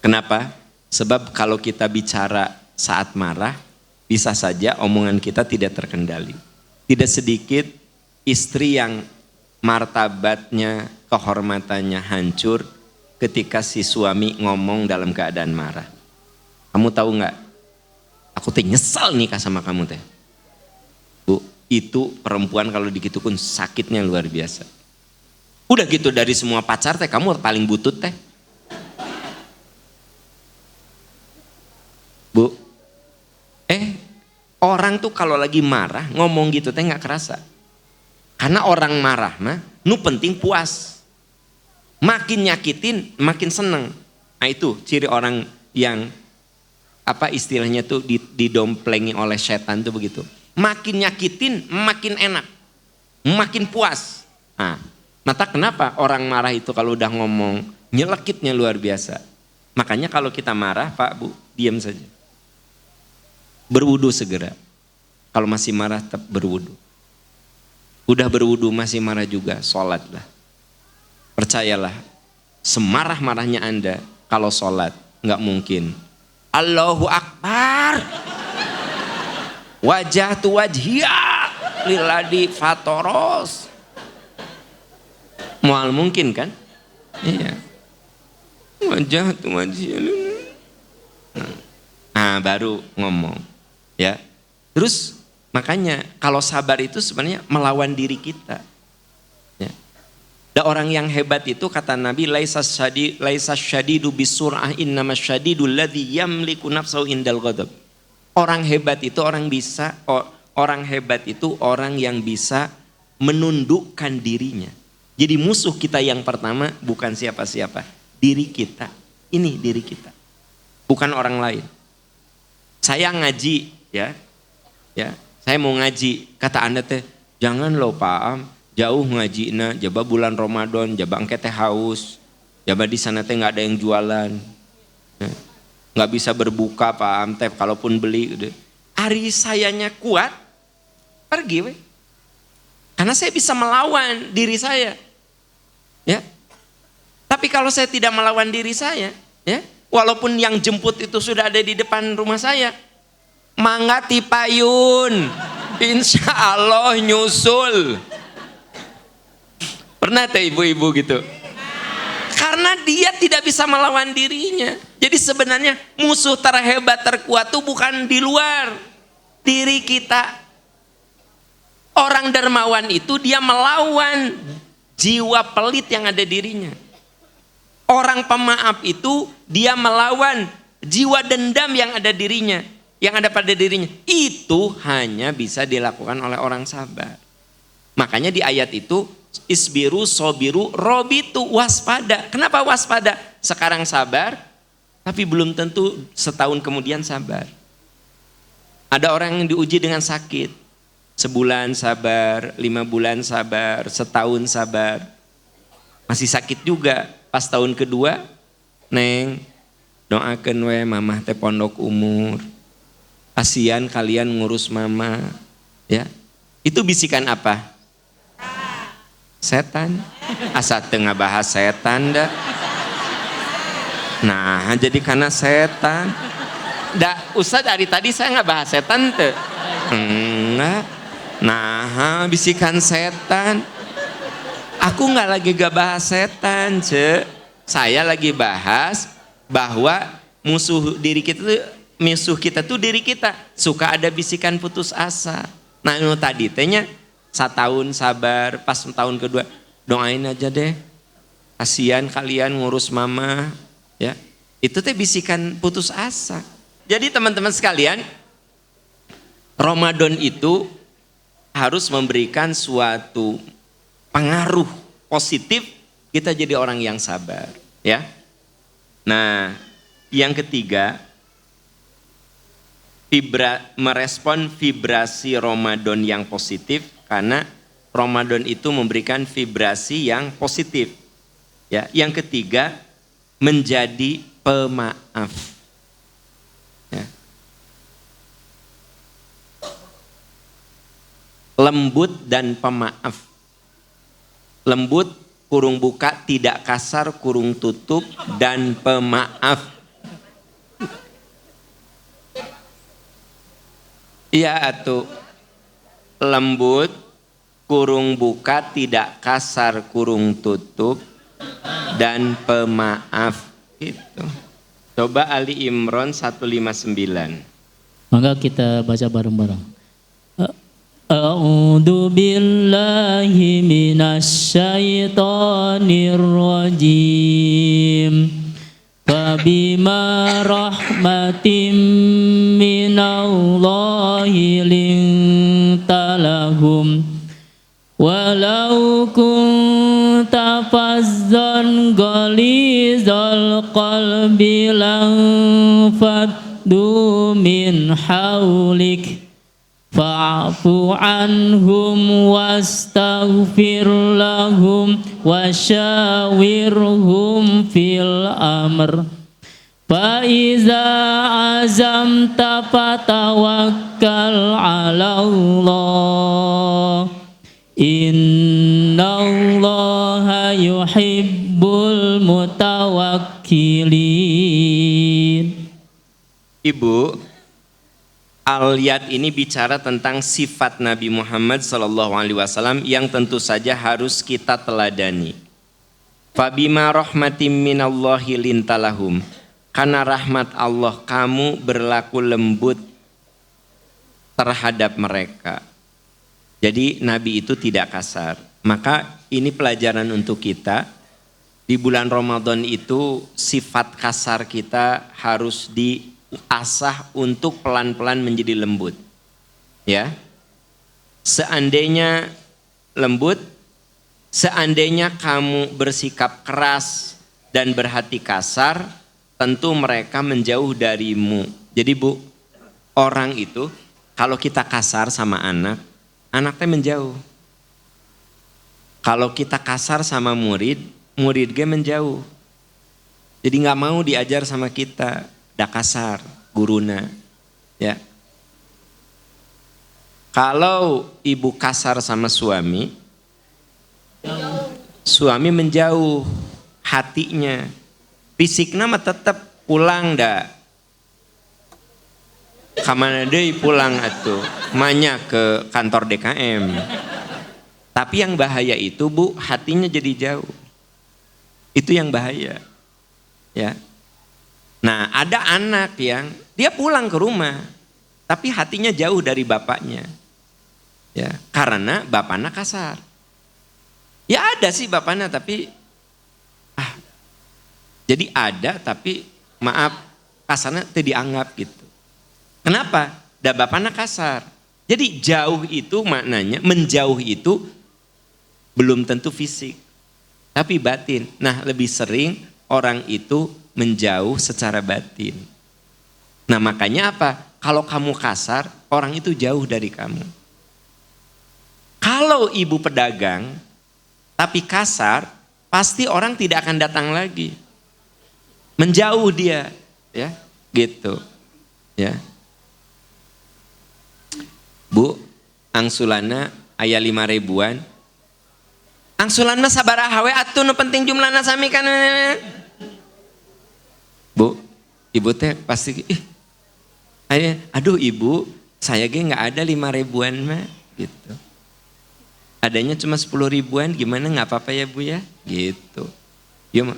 Kenapa? Sebab kalau kita bicara saat marah, bisa saja omongan kita tidak terkendali. Tidak sedikit istri yang martabatnya, kehormatannya hancur ketika si suami ngomong dalam keadaan marah. Kamu tahu nggak? Aku teh nyesal nikah sama kamu teh. Bu, itu perempuan kalau digitu pun sakitnya luar biasa. Udah gitu dari semua pacar teh kamu paling butut teh. Bu, orang tuh kalau lagi marah ngomong gitu teh nggak kerasa. Karena orang marah mah, nu penting puas. Makin nyakitin, makin seneng. Nah itu ciri orang yang istilahnya tuh didomplengi oleh setan tuh begitu. Makin nyakitin, makin enak, makin puas. Nah, maka kenapa orang marah itu kalau udah ngomong nyelekitnya luar biasa. Makanya kalau kita marah, Pak, Bu, diam saja. Berwudu segera. Kalau masih marah tetap berwudu. Udah berwudu masih marah juga, sholatlah. Percayalah, semarah-marahnya Anda kalau sholat nggak mungkin. Allahu Akbar. Wajah tu wajhiya lilladzi fatoros. Mual mungkin kan? Iya. Wajah tu wajhiya. Nah, baru ngomong. Ya. Terus makanya kalau sabar itu sebenarnya melawan diri kita. Ya. Ada orang yang hebat itu kata Nabi, laisa syadidu bisur'ah innamas syadidul ladzi yamliku nafsahu indal ghadab. Orang hebat itu orang yang bisa menundukkan dirinya. Jadi musuh kita yang pertama bukan siapa-siapa, diri kita. Ini diri kita. Bukan orang lain. Saya ngaji ya. Saya mau ngaji, kata Anda teh, jangan lo Pak Am, jauh ngajina, jaba bulan Ramadan, jaba engke teh haus, jaba di sana teh nggak ada yang jualan, nggak bisa berbuka Pak Am teh, kalaupun beli, hari sayanya kuat, pergi weh, karena saya bisa melawan diri saya, ya. Tapi kalau saya tidak melawan diri saya, ya, walaupun yang jemput itu sudah ada di depan rumah saya, mangga tipayun, insya Allah nyusul. Pernah tuh ibu-ibu gitu? Karena dia tidak bisa melawan dirinya. Jadi sebenarnya musuh terhebat terkuat itu bukan di luar, diri kita. Orang dermawan itu dia melawan jiwa pelit yang ada dirinya. Orang pemaaf itu dia melawan jiwa dendam yang ada dirinya. yang ada pada dirinya. Itu hanya bisa dilakukan oleh orang sabar. Makanya di ayat itu, isbiru, sobiru, robitu, waspada. Kenapa waspada? Sekarang sabar, tapi belum tentu setahun kemudian sabar. Ada orang yang diuji dengan sakit. Sebulan sabar, 5 bulan sabar, setahun sabar. Masih sakit juga. Pas tahun kedua, Neng, doakeun we mamah teh pondok umur. Kasihan kalian ngurus mama. Ya. Itu bisikan apa? Setan. Asa teu ngabahas setan dah. Nah, jadi karena setan. Ustaz dari tadi saya nggak bahas setan teu. Enggak. Nah, bisikan setan. Aku nggak lagi gak bahas setan, saya lagi bahas bahwa musuh kita tuh diri kita. Suka ada bisikan putus asa. Nah, itu tadi tehnya setahun sabar, pas tahun kedua doain aja deh. Kasihan kalian ngurus mama, ya. Itu teh bisikan putus asa. Jadi teman-teman sekalian, Ramadan itu harus memberikan suatu pengaruh positif kita jadi orang yang sabar, ya. Nah, yang ketiga, merespon vibrasi Ramadan yang positif, karena Ramadan itu memberikan vibrasi yang positif. Ya, yang ketiga, menjadi pemaaf. Ya. Lembut dan pemaaf. Lembut, kurung buka, tidak kasar, kurung tutup, dan pemaaf. Iya atuh. Lembut, kurung buka, tidak kasar, kurung tutup, dan pemaaf. Gitu. Coba Ali Imran 159. Maka kita baca bareng-bareng. A'udzu billahi minasy syaithanir rajim. Fabima rahmatim minallahi linta lahum walau kunta fazzan ghalizal qalbi lanfaddu min hawlik fa'fu anhum wastaghfir lahum wasyawirhum fil amr fa iza azamta fatawakkal 'ala Allah innallaha yuhibbul mutawakkilin. Ibu, ayat ini bicara tentang sifat Nabi Muhammad SAW yang tentu saja harus kita teladani. Fabima rahmatim minallahi lintalahum. Karena rahmat Allah kamu berlaku lembut terhadap mereka. Jadi Nabi itu tidak kasar. Maka ini pelajaran untuk kita. Di bulan Ramadan itu sifat kasar kita harus diasah untuk pelan-pelan menjadi lembut. Ya. Seandainya lembut, seandainya kamu bersikap keras dan berhati kasar, tentu mereka menjauh darimu. Jadi Bu, orang itu kalau kita kasar sama anaknya menjauh. Kalau kita kasar sama muridnya menjauh. Jadi nggak mau diajar sama kita, dah kasar, guruna. Ya. Kalau ibu kasar sama suami menjauh hatinya. Fisiknya mah tetap pulang dah. Kamana deui pulang atuh, manya ke kantor DKM. Tapi yang bahaya itu Bu, hatinya jadi jauh. Itu yang bahaya. Ya. Nah, ada anak yang dia pulang ke rumah, tapi hatinya jauh dari bapaknya. Ya, karena bapaknya kasar. Ya ada sih bapaknya tapi jadi ada tapi maaf kasarnya itu dianggap gitu. Kenapa? Da bapana kasar. Jadi jauh itu maknanya, menjauh itu belum tentu fisik, tapi batin. Nah, lebih sering orang itu menjauh secara batin. Nah, makanya apa? Kalau kamu kasar, orang itu jauh dari kamu. Kalau ibu pedagang tapi kasar, pasti orang tidak akan datang lagi. Menjauh dia, ya, gitu. Ya. Bu, angsulana aya 5 ribuan. Angsulanna sabaraha we atuh nu penting jumlahna sami kan. Bu, ibu teh pasti aduh ibu, saya ge nggak ada 5 ribuan mah gitu. Adanya cuma 10 ribuan, gimana nggak apa-apa ya bu ya? Gitu. Ya mah,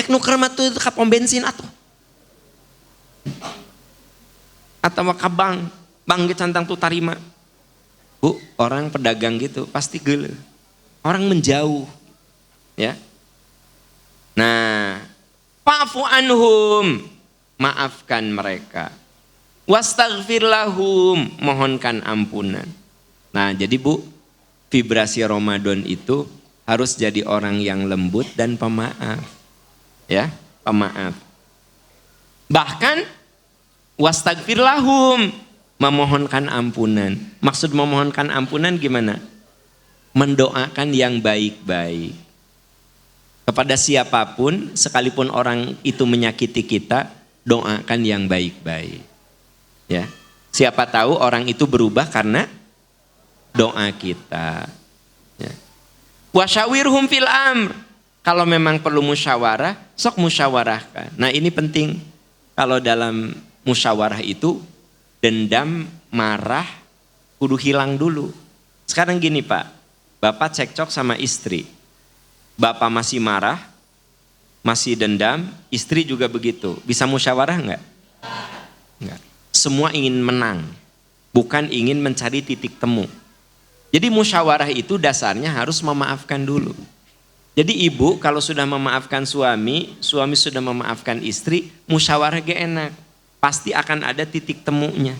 nuker mah tuh ka pom bensin atuh. Atau ka bank gitu cantang tuh tarima. Bu, orang pedagang gitu pasti geuleuh. Orang menjauh. Ya. Nah, fa'fu anhum, maafkan mereka. Wastaghfir lahum, mohonkan ampunan. Nah, jadi Bu, vibrasi Ramadan itu harus jadi orang yang lembut dan pemaaf. Ya, pemaaf. Bahkan wastaghfir lahum, memohonkan ampunan. Maksud memohonkan ampunan gimana? Mendoakan yang baik-baik. Kepada siapapun, sekalipun orang itu menyakiti kita, doakan yang baik-baik. Ya. Siapa tahu orang itu berubah karena doa kita. Ya. Wasyawirhum fil amr. Kalau memang perlu musyawarah, sok musyawarahkan. Nah, ini penting. Kalau dalam musyawarah itu dendam, marah, kudu hilang dulu. Sekarang gini Pak, Bapak cekcok sama istri. Bapak masih marah, masih dendam, istri juga begitu. Bisa musyawarah enggak? Enggak. Semua ingin menang, bukan ingin mencari titik temu. Jadi musyawarah itu dasarnya harus memaafkan dulu. Jadi ibu kalau sudah memaafkan suami, suami sudah memaafkan istri, musyawarah gak enak. Pasti akan ada titik temunya.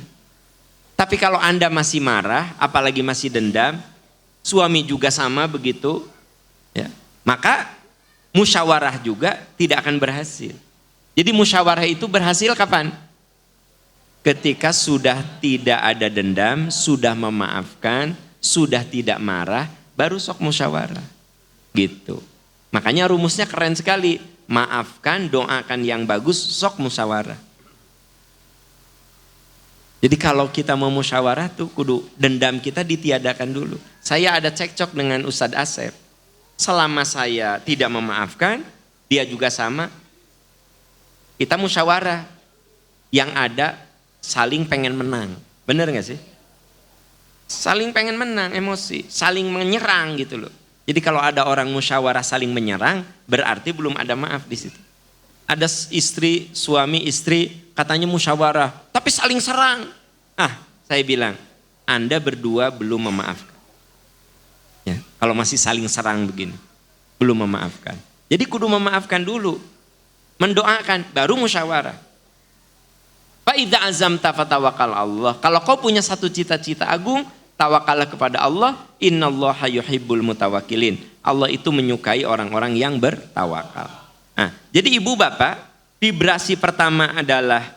Tapi kalau Anda masih marah, apalagi masih dendam, suami juga sama begitu, ya, maka musyawarah juga tidak akan berhasil. Jadi musyawarah itu berhasil kapan? Ketika sudah tidak ada dendam, sudah memaafkan, sudah tidak marah, baru sok musyawarah. Gitu. Makanya rumusnya keren sekali. Maafkan, doakan yang bagus, sok musyawarah. Jadi kalau kita mau musyawarah tuh kudu dendam kita ditiadakan dulu. Saya ada cekcok dengan Ustadz Asep. Selama saya tidak memaafkan, dia juga sama. Kita musyawarah. Yang ada saling pengen menang. Bener gak sih? Saling pengen menang, emosi. Saling menyerang gitu loh. Jadi kalau ada orang musyawarah saling menyerang, berarti belum ada maaf di situ. Ada istri, suami istri katanya musyawarah, tapi saling serang. Saya bilang, Anda berdua belum memaafkan. Ya, kalau masih saling serang begini, belum memaafkan. Jadi kudu memaafkan dulu, mendoakan, baru musyawarah. Fa idza azamta fatawakkal Allah. Kalau kau punya satu cita-cita agung, tawakallah kepada Allah. Innallaha yuhibbul mutawakkilin. Allah itu menyukai orang-orang yang bertawakal. Nah, jadi ibu bapak, vibrasi pertama adalah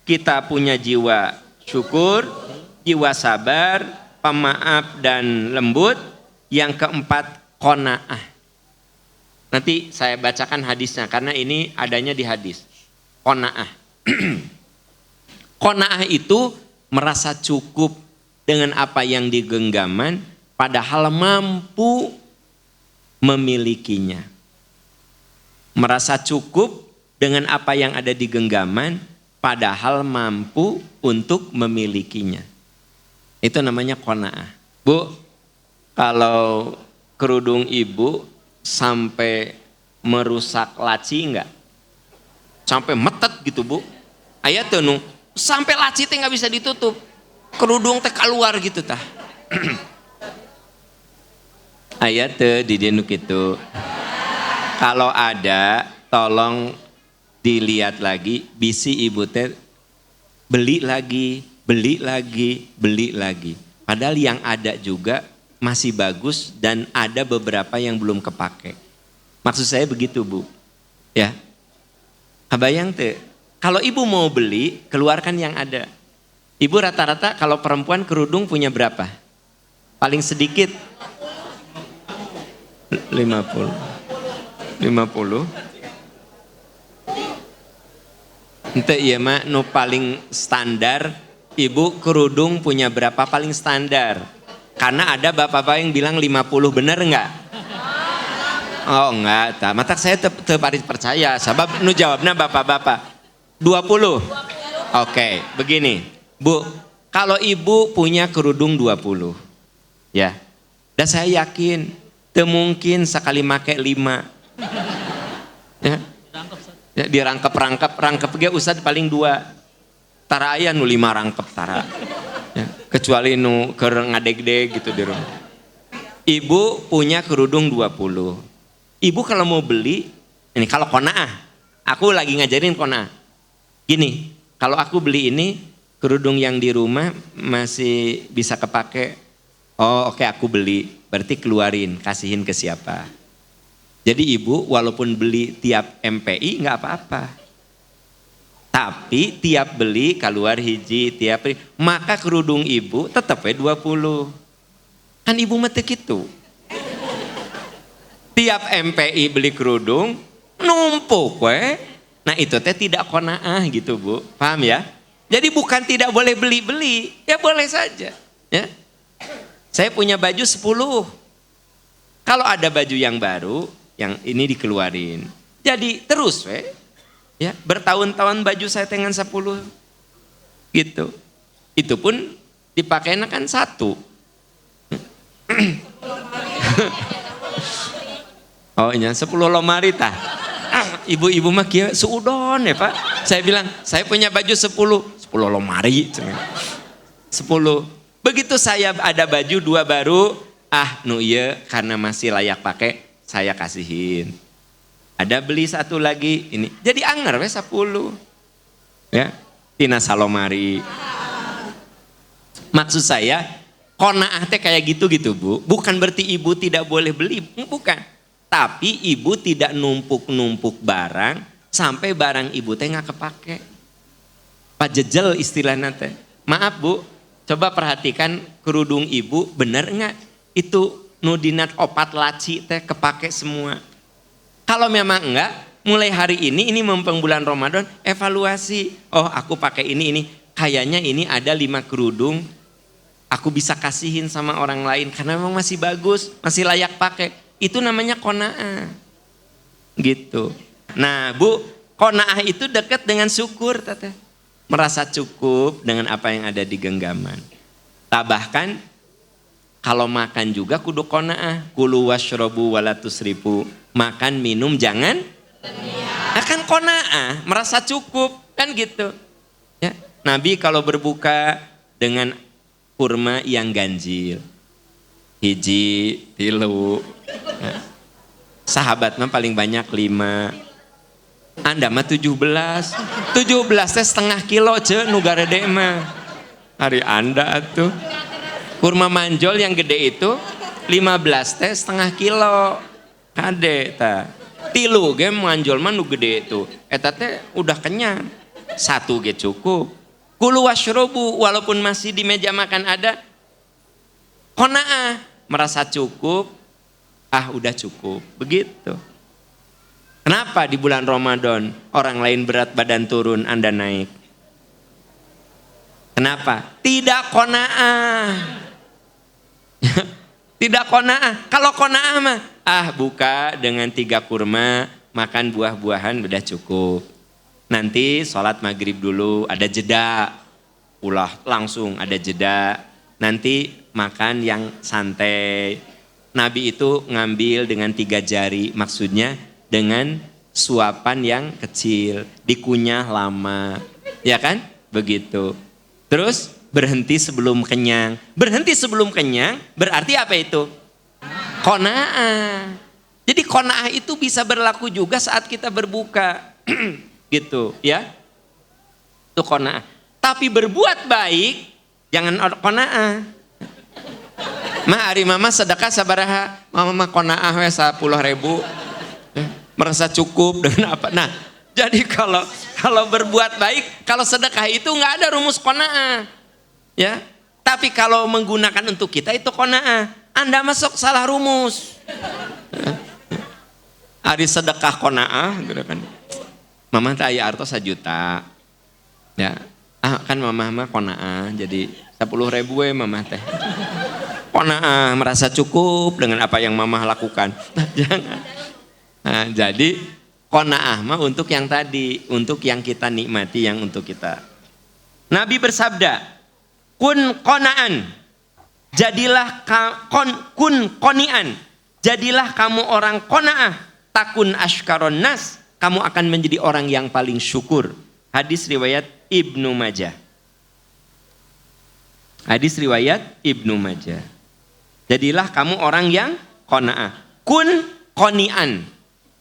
kita punya jiwa syukur, jiwa sabar, pemaaf dan lembut. Yang keempat, qanaah. Nanti saya bacakan hadisnya karena ini adanya di hadis. Qanaah. Qanaah itu merasa cukup dengan apa yang digenggaman, padahal mampu memilikinya. Merasa cukup dengan apa yang ada di genggaman, padahal mampu untuk memilikinya. Itu namanya qanaah. Bu, kalau kerudung ibu sampai merusak laci enggak? Sampai metet gitu bu. Aya teu nu sampai laci teh enggak bisa ditutup. Kerudung teh keluar gitu tah. Aya teu di dieu nu kitu. Kalau ada tolong dilihat lagi bisi ibu teh beli lagi, beli lagi, beli lagi. Padahal yang ada juga masih bagus dan ada beberapa yang belum kepake. Maksud saya begitu, Bu. Ya. Kebayang tuh, kalau ibu mau beli, keluarkan yang ada. Ibu rata-rata kalau perempuan kerudung punya berapa? Paling sedikit 50. 50. Ente iya mah nu paling standar, ibu kerudung punya berapa paling standar? Karena ada bapak-bapak yang bilang 50, bener enggak? Oh enggak, mata saya teparis percaya, sebab nu jawabnya bapak-bapak. 20. Oke, begini. Bu, kalau ibu punya kerudung 20. Ya. Dan saya yakin mungkin sekali make 5. Ya. Ya, dirangkep ge usad paling 2. Tara aya nu 5 rangkep tara. Ya, kecuali nu keur ngadeg-deg gitu di rumah. Ibu punya kerudung 20. Ibu kalau mau beli, ini kalau qanaah. Aku lagi ngajarin qanaah. Gini, kalau aku beli ini kerudung yang di rumah masih bisa kepake. Oh, oke, aku beli. Berarti keluarin, kasihin ke siapa? Jadi ibu walaupun beli tiap MPI nggak apa-apa. Tapi tiap beli keluar hiji tiap beli, maka kerudung ibu tetap 20. Kan ibu mete gitu. Tiap MPI beli kerudung numpuk we. Nah itu teh tidak qanaah gitu, Bu. Paham ya? Jadi bukan tidak boleh beli-beli, ya boleh saja. Ya. Saya punya baju 10. Kalau ada baju yang baru, yang ini dikeluarin. Jadi terus we, ya, bertahun-tahun baju saya dengan 10 gitu. Itu pun dipakainya kan 1. Oh iya 10 lomari tah. Ibu-ibu mah kieu suudon ya Pak. Saya bilang saya punya baju 10 lomari. 10. Begitu saya ada baju 2 baru, nu ieu karena masih layak pakai, saya kasihin. Ada beli 1 lagi ini. Jadi anger we 10. Ya, tina salomari. Maksud saya, qanaah teh kayak gitu Bu. Bukan berarti ibu tidak boleh beli, bukan. Tapi ibu tidak numpuk-numpuk barang sampai barang ibu teh nggak kepake. Pajejel istilahnya teh. Maaf Bu, coba perhatikan kerudung ibu bener nggak? Itu nudinat opat laci teh kepake semua. Kalau memang enggak, mulai hari ini mempeng bulan Ramadan, evaluasi. Oh aku pakai ini. Kayaknya ini ada 5 kerudung, aku bisa kasihin sama orang lain karena memang masih bagus, masih layak pakai. Itu namanya qanaah. Gitu. Nah Bu, qanaah itu dekat dengan syukur teteh. Merasa cukup dengan apa yang ada di genggaman. Bahkan kalau makan juga kudu qanaah. Kulu washrobu wala tusrifu. Makan minum jangan. Kan qanaah, merasa cukup kan gitu. Ya. Nabi kalau berbuka dengan kurma yang ganjil. Hiji, 3. Ya. Sahabat mah paling banyak 5. Anda mah 17. 17 teh setengah kilo nu garede mah. Hari Anda tuh. Kurma manjol yang gede itu 15 teh setengah kilo. Kade ta. 3 ge manjol mah nu gede itu. Eta teh udah kenyang. 1 ge cukup. Kulu washrobu walaupun masih di meja makan ada. Qanaah, merasa cukup. Udah cukup. Begitu. Kenapa di bulan Ramadan orang lain berat badan turun, Anda naik? Kenapa? Tidak qanaah. Tidak qanaah. Kalau qanaah mah, buka dengan 3 kurma, makan buah-buahan udah cukup. Nanti sholat maghrib dulu, ada jeda. Ulah langsung ada jeda. Nanti makan yang santai. Nabi itu ngambil dengan 3 jari, maksudnya dengan suapan yang kecil, dikunyah lama, ya kan? Begitu. Terus berhenti sebelum kenyang. Berhenti sebelum kenyang berarti apa itu? Qanaah. Jadi qanaah itu bisa berlaku juga saat kita berbuka, gitu, ya? Itu qanaah. Tapi berbuat baik jangan qanaah. Ari mama sedekah sabaraha? Mama qanaah we 10.000. Merasa cukup dengan apa? Nah, jadi kalau berbuat baik, kalau sedekah itu nggak ada rumus qanaah. Ya. Tapi kalau menggunakan untuk kita itu qanaah. Anda masuk salah rumus. Ari sedekah qanaah gitu kan. Mama teh aya artos 1 juta. Ya. Kan mama qanaah jadi 10.000 we mama teh. Qanaah merasa cukup dengan apa yang mama lakukan. Nah, jangan. Nah, jadi qanaah mah untuk yang tadi, untuk yang kita nikmati, yang untuk kita. Nabi bersabda, kun qanaan, jadilah kun qanian, jadilah kamu orang qanaah, takun ashkaron nas, kamu akan menjadi orang yang paling syukur. Hadis riwayat Ibnu Majah. Hadis riwayat Ibnu Majah. Jadilah kamu orang yang qanaah. Kun qanian,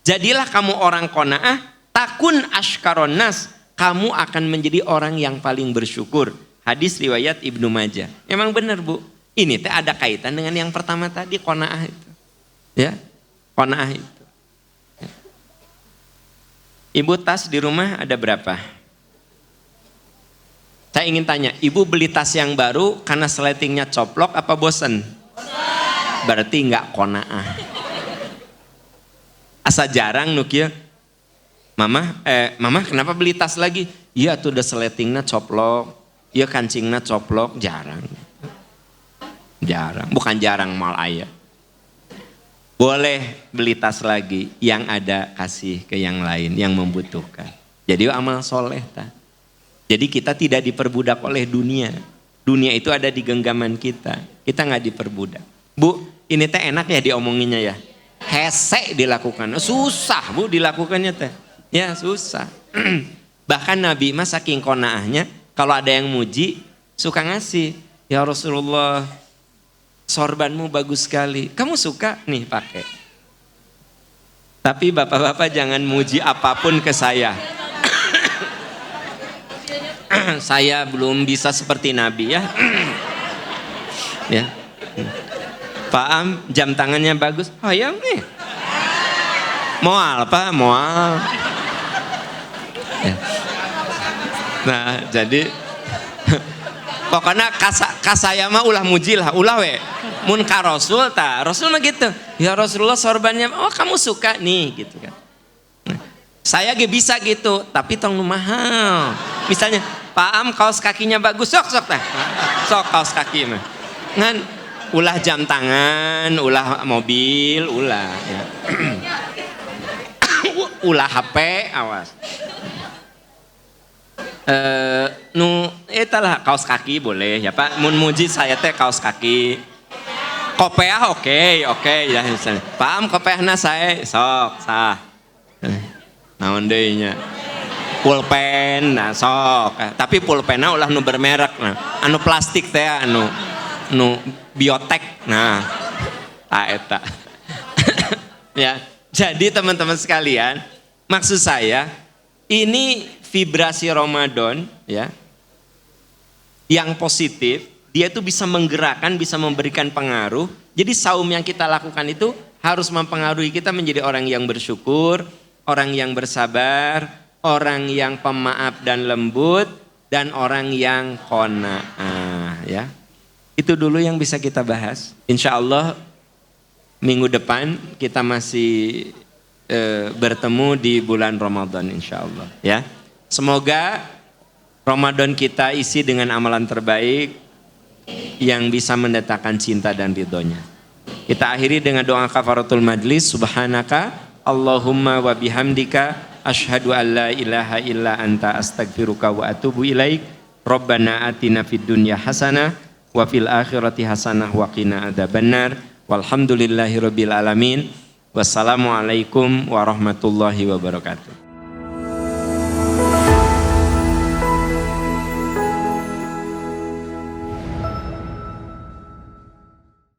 jadilah kamu orang qanaah, takun ashkaron nas, kamu akan menjadi orang yang paling bersyukur. Hadis riwayat Ibnu Majah. Emang benar Bu, ini teh ada kaitan dengan yang pertama tadi, qanaah itu. Ya, qanaah itu. Ibu tas di rumah ada berapa? Saya ingin tanya, ibu beli tas yang baru karena sletingnya coplok apa bosen? Berarti enggak qanaah. Asa jarang nu kieu. Mama kenapa beli tas lagi? Iya tuh udah sletingnya coplok. Iya kancingnya coplok, jarang. Jarang, bukan jarang mal aya. Boleh beli tas lagi, yang ada kasih ke yang lain yang membutuhkan. Jadi amal soleh ta. Jadi kita tidak diperbudak oleh dunia. Dunia itu ada di genggaman kita. Kita nggak diperbudak. Bu, ini teh enak ya diomonginnya ya. Hese dilakukan. Susah Bu dilakukannya teh. Ya susah. Bahkan Nabi mah saking qanaahnya, kalau ada yang muji suka ngasih. Ya Rasulullah, sorbanmu bagus sekali. Kamu suka? Nih pakai. Tapi bapak-bapak jangan muji apapun ke saya. Saya belum bisa seperti Nabi ya. Ya. Pak Am, jam tangannya bagus. Hayang nih. Moal Pak, moal. Ya. Nah, jadi pokoknya kasaya mah ulah muji lah, ulah we. Mun ka Rasul ta, Rasul mah gitu. Ya Rasulullah sorbannya, oh kamu suka nih gitu kan. Nah, saya ge bisa gitu, tapi tong nu mahal. Misalnya Pak Am kaos kakinya bagus, sok tah. Sok kaos kaki mah. Ngan ulah jam tangan, ulah mobil, ulah ya. Ulah HP, awas. Itulah kaos kaki boleh ya Pak. Mun muji saya teh kaos kaki. Kopeah oke ya misalnya. Pak Am kopeahna saya sok sah. Naon deui nya? Pulpen nah sok. Tapi pulpenna ulah nu bermerek nah. Anu plastik teh anu biotek. Nah, eta. Ya. Jadi teman-teman sekalian, maksud saya ini vibrasi Ramadan ya. Yang positif, dia itu bisa menggerakkan, bisa memberikan pengaruh. Jadi saum yang kita lakukan itu harus mempengaruhi kita menjadi orang yang bersyukur, orang yang bersabar, orang yang pemaaf dan lembut, dan orang yang qanaah ya. Itu dulu yang bisa kita bahas. Insya Allah minggu depan kita masih bertemu di bulan Ramadan insya Allah ya. Semoga Ramadan kita isi dengan amalan terbaik yang bisa mendatangkan cinta dan ridhonya. Kita akhiri dengan doa kafaratul majlis. Subhanaka Allahumma wa bihamdika asyhadu an la ilaha illa anta astaghfiruka wa atubu ilaik. Rabbana atina fid dunya hasanah wa fil akhirati hasanah wa qina adzabannar. Walhamdulillahirabbil alamin. Wassalamualaikum warahmatullahi wabarakatuh.